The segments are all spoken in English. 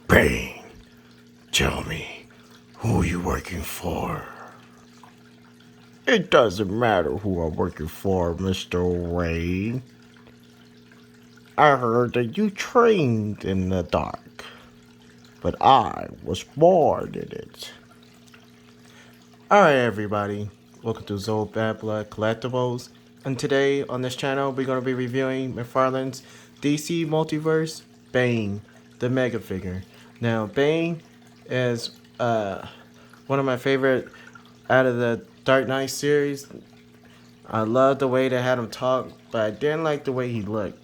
Bane, tell me, who are you working for? It doesn't matter who I'm working for, Mr. Wayne. I heard that you trained in the dark, but I was born in it. Alright, everybody. Welcome to Zoe Bad Blood Collectibles. And today on this channel, we're going to be reviewing McFarlane's DC Multiverse Bane, the Mega Figure. Now, Bane is one of my favorite out of the Dark Knight series. I love the way they had him talk, but I didn't like the way he looked.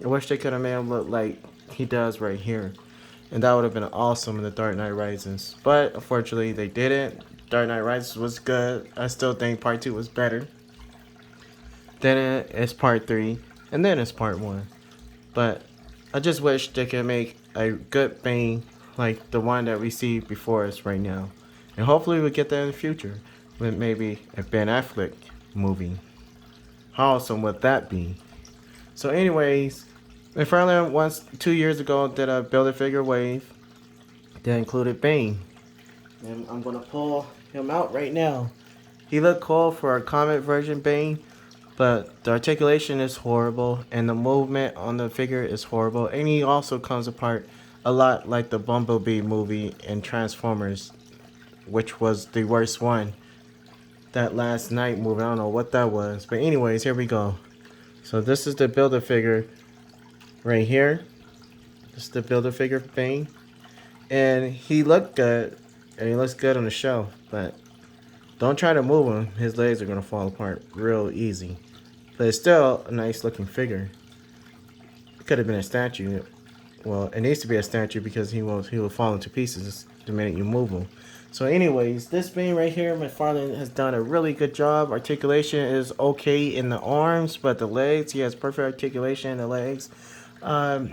I wish they could have made him look like he does right here. And that would have been awesome in the Dark Knight Rises. But unfortunately, they didn't. Dark Knight Rises was good. I still think Part 2 was better. Then it's Part 3. And then it's Part 1. But I just wish they could make a good Bane like the one that we see before us right now. And hopefully we'll get that in the future. With maybe a Ben Affleck movie. How awesome would that be? So anyways, McFarlane once 2 years ago did a Build-A-Figure wave that included Bane. And I'm gonna pull him out right now. He looked cool for a comic version Bane, but the articulation is horrible and the movement on the figure is horrible. And he also comes apart a lot like the Bumblebee movie in Transformers, which was the worst one. That last night movie, I don't know what that was. But anyways, here we go. So this is the Build-A-Figure right here. This is the Build-A-Figure Bane. And he looked good. And he looks good on the shelf. But don't try to move him. His legs are going to fall apart real easy. But it's still a nice looking figure. It could have been a statue. Well, it needs to be a statue because he will fall into pieces the minute you move him. So anyways, this Bane right here, McFarlane has done a really good job. Articulation is okay in the arms, but the legs, he has perfect articulation in the legs.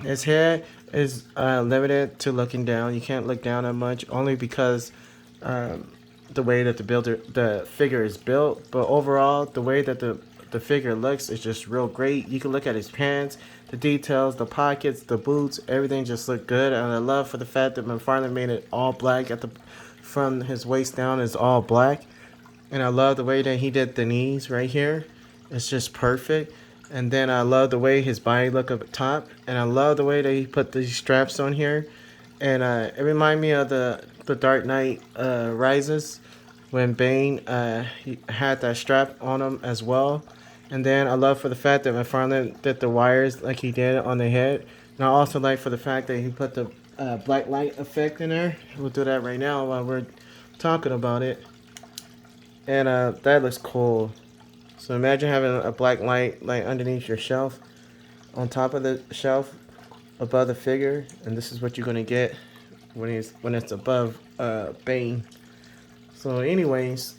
His head is limited to looking down. You can't look down that much, only because the way that the figure is built. But overall, the way that the figure looks is just real great. You can look at his pants, the details, the pockets, the boots, everything just look good. And I love for the fact that McFarlane made it all black from his waist down is all black. And I love the way that he did the knees right here. It's just perfect. And then I love the way his body look up top. And I love the way that he put these straps on here. And it reminded me of the Dark Knight Rises when Bane he had that strap on him as well. And then I love for the fact that McFarlane did the wires like he did on the head. And I also like for the fact that he put the black light effect in there. We'll do that right now while we're talking about it. And that looks cool. So imagine having a black light underneath your shelf, on top of the shelf, above the figure, and this is what you're gonna get when it's above Bane. So anyways,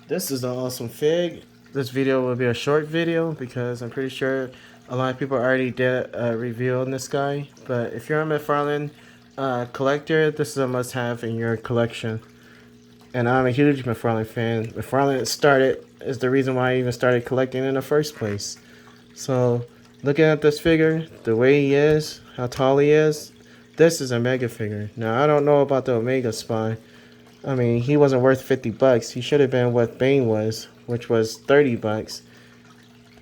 this is an awesome fig. This video will be a short video because I'm pretty sure a lot of people already did a review on this guy. But if you're a McFarlane collector, this is a must-have in your collection. And I'm a huge McFarlane fan. McFarlane is the reason why I even started collecting in the first place. So looking at this figure, the way he is, how tall he is, this is a mega figure. Now I don't know about the Omega Spy. I mean, he wasn't worth 50 bucks. He should have been what Bane was, which was 30 bucks.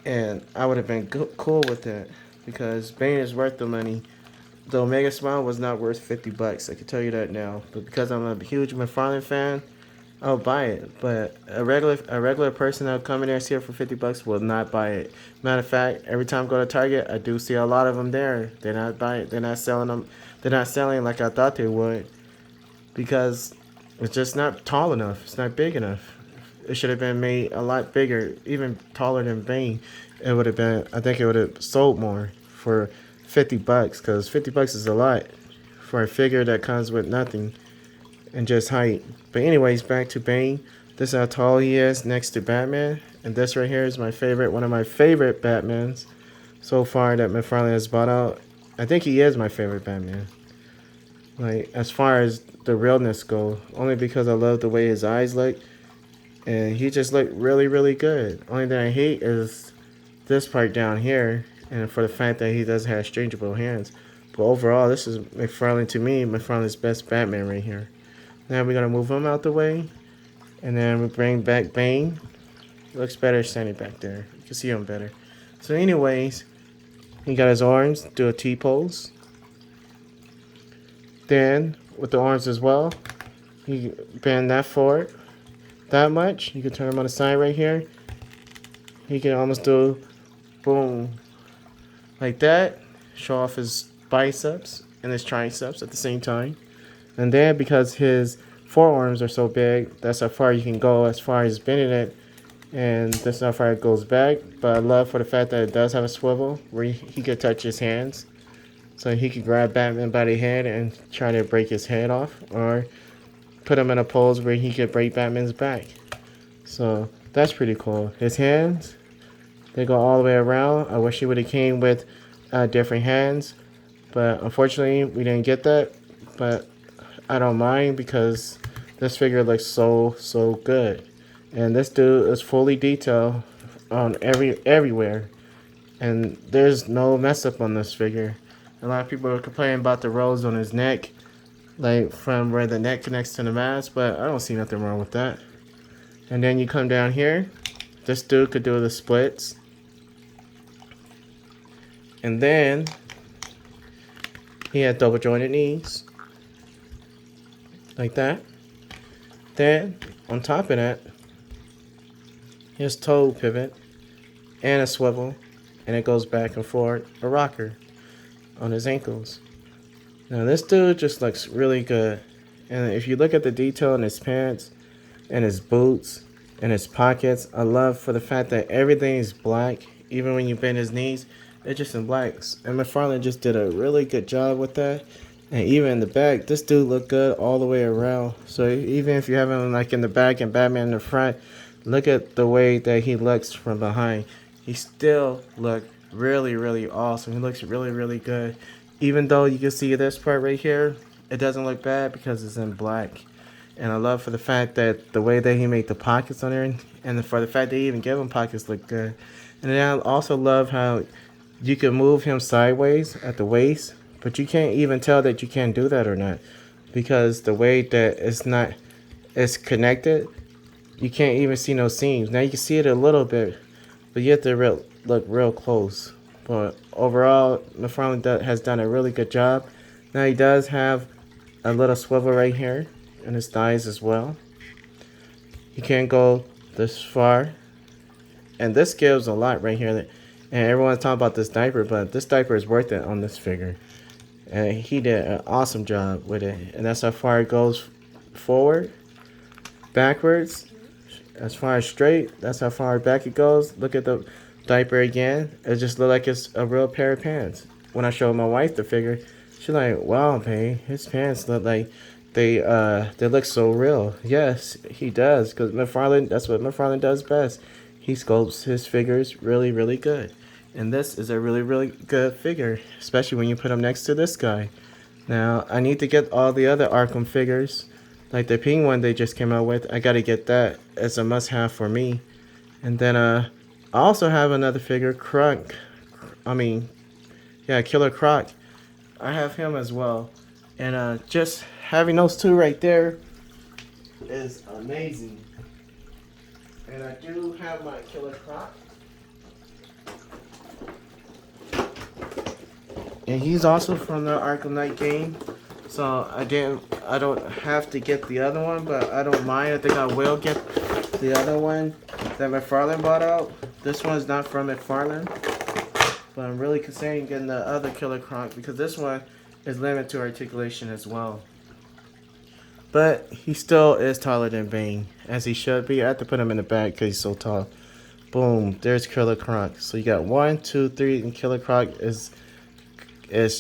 And I would have been cool with that because Bane is worth the money. The Omega Spy was not worth 50 bucks. I can tell you that now. But because I'm a huge McFarlane fan, I'll buy it. But a regular person that'll come in there and see it for 50 bucks will not buy it. Matter of fact, every time I go to Target, I do see a lot of them there. They're not buying. They're not selling them. They're not selling like I thought they would, because it's just not tall enough. It's not big enough. It should have been made a lot bigger, even taller than Bane. It would have been. I think it would have sold more for 50 bucks, because 50 bucks is a lot for a figure that comes with nothing and just height. But anyways, back to Bane. This is how tall he is next to Batman. And this right here is my favorite, one of my favorite Batmans so far that McFarlane has bought out. I think he is my favorite Batman. Like, as far as the realness go, only because I love the way his eyes look. And he just looked really, really good. Only thing I hate is this part down here. And for the fact that he does have exchangeable hands. But overall, this is McFarlane to me, McFarlane's best Batman right here. Now we're gonna move him out the way, and then we bring back Bane. He looks better standing back there. You can see him better. So anyways, he got his arms, do a T-pose. Then, with the arms as well, you bend that forward that much. You can turn him on the side right here. He can almost do, boom, like that. Show off his biceps and his triceps at the same time. And then, because his forearms are so big, that's how far you can go as far as bending it. And that's how far it goes back. But I love for the fact that it does have a swivel where he could touch his hands. So he could grab Batman by the head and try to break his head off. Or put him in a pose where he could break Batman's back. So that's pretty cool. His hands, they go all the way around. I wish he would have came with different hands. But unfortunately, we didn't get that. But I don't mind because this figure looks so good. And this dude is fully detailed on everywhere. And there's no mess up on this figure. A lot of people are complaining about the rolls on his neck, like from where the neck connects to the mask, but I don't see nothing wrong with that. And then you come down here. This dude could do the splits. And then he had double jointed knees. Like that. Then, on top of that, his toe pivot and a swivel, and it goes back and forth, a rocker on his ankles. Now this dude just looks really good, and if you look at the detail in his pants and his boots and his pockets, I love for the fact that everything is black. Even when you bend his knees, it's just in blacks, and McFarlane just did a really good job with that. And even in the back, this dude looked good all the way around. So even if you have him like in the back and Batman in the front, look at the way that he looks from behind. He still looks really awesome. He looks really good. Even though you can see this part right here, it doesn't look bad because it's in black. And I love for the fact that the way that he made the pockets on there, and for the fact that he even gave him pockets look good. And then I also love how you can move him sideways at the waist, but you can't even tell that you can do that or not, because the way that it's connected, you can't even see no seams. Now you can see it a little bit, but you have to look real close. But overall, McFarlane has done a really good job. Now he does have a little swivel right here in his thighs as well. He can't go this far, and this gives a lot right here. And everyone's talking about this diaper, but this diaper is worth it on this figure. And he did an awesome job with it. And that's how far it goes forward, backwards. As far as straight, that's how far back it goes. Look at the diaper again. It just looks like it's a real pair of pants. When I showed my wife the figure, she's like, "Wow, Bane, his pants look like they look so real." Yes, he does, because that's what McFarlane does best. He sculpts his figures really good. And this is a really good figure, especially when you put him next to this guy. Now, I need to get all the other Arkham figures, like the pink one they just came out with. I gotta get that as a must-have for me. And then I also have another figure, Killer Croc. I have him as well. And just having those two right there is amazing. And I do have my Killer Croc. And he's also from the Arkham Knight game. So I don't have to get the other one, but I don't mind. I think I will get the other one that McFarlane bought out. This one's not from McFarlane, but I'm really considering getting the other Killer Croc because this one is limited to articulation as well. But he still is taller than Bane, as he should be. I have to put him in the back because he's so tall. Boom, there's Killer Croc. So you got 1, 2, 3, and Killer Croc is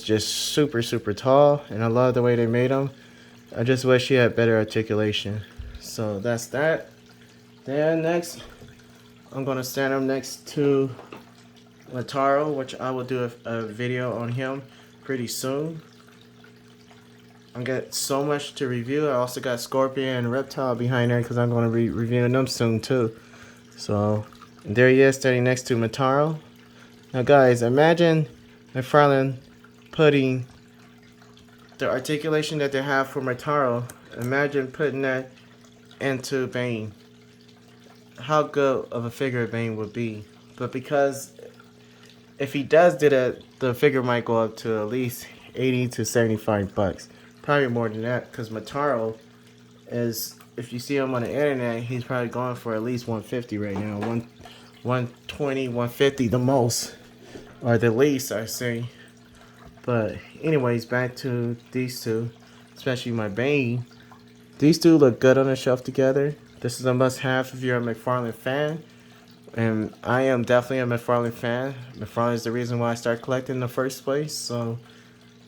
just super tall, and I love the way they made him. I just wish he had better articulation. So that's that. Then next, I'm gonna stand him next to Lataro, which I will do a video on him pretty soon. I got so much to review. I also got Scorpion and Reptile behind there because I'm going to be reviewing them soon too. So there he is standing next to Mataro. Now guys, imagine McFarlane putting the articulation that they have for Mataro, imagine putting that into Bane. How good of a figure Bane would be. But because if he does do that, the figure might go up to at least 80 to 75 bucks. Probably more than that, because Mataro is, if you see him on the internet, he's probably going for at least 150 right now. 120, 150 the most. Or the least, I say. But anyways, back to these two, especially my Bane. These two look good on the shelf together. This is a must-have if you're a McFarlane fan. And I am definitely a McFarlane fan. McFarlane is the reason why I started collecting in the first place. So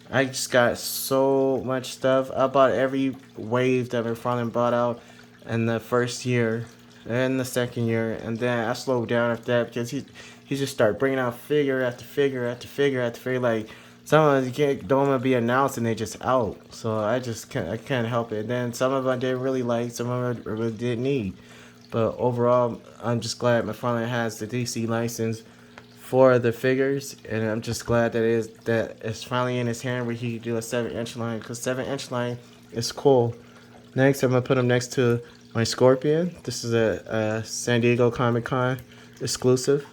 I just got so much stuff. I bought every wave that McFarlane bought out in the first year and the second year. And then I slowed down after that because he just started bringing out figure after figure after figure after figure. Like, some of them don't want to be announced and they just out. So I can't help it. And then some of them I didn't really like, some of them I really didn't need. But overall, I'm just glad McFarlane has the DC license for the figures, and I'm just glad that it's finally in his hand where he can do a 7-inch line, because 7-inch line is cool. Next, I'm gonna put him next to my Scorpion. This is a San Diego Comic-Con exclusive.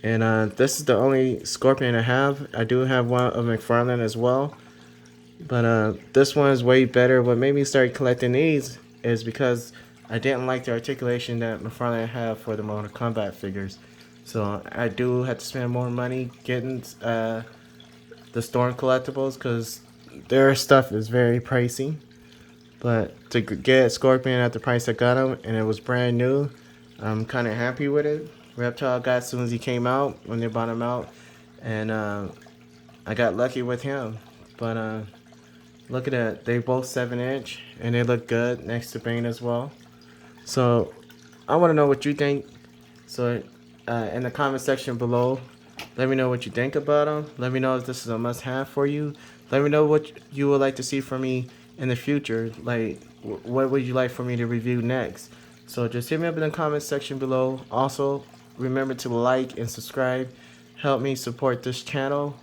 And this is the only Scorpion I have. I do have one of McFarlane as well. But this one is way better. What made me start collecting these is because I didn't like the articulation that McFarlane had for the Mortal Kombat figures. So I do have to spend more money getting the Storm collectibles because their stuff is very pricey. But to get Scorpion at the price I got him, and it was brand new, I'm kind of happy with it. Reptile got as soon as he came out, when they bought him out, and I got lucky with him. But look at that, they both 7-inch, and they look good next to Bane as well. So I want to know what you think. So in the comment section below, let me know what you think about them. Let me know if this is a must-have for you. Let me know what you would like to see from me in the future. Like, what would you like for me to review next? So just hit me up in the comment section below. Also, remember to like and subscribe. Help me support this channel.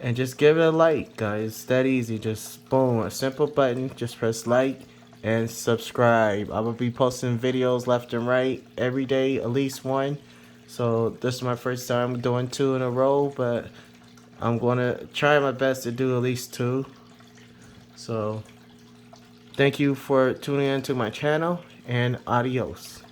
And just give it a like, guys. It's that easy. Just boom, a simple button. Just press like and subscribe. I will be posting videos left and right every day, at least one. So this is my first time doing 2 in a row, but I'm gonna try my best to do at least 2. So thank you for tuning into my channel, and adios.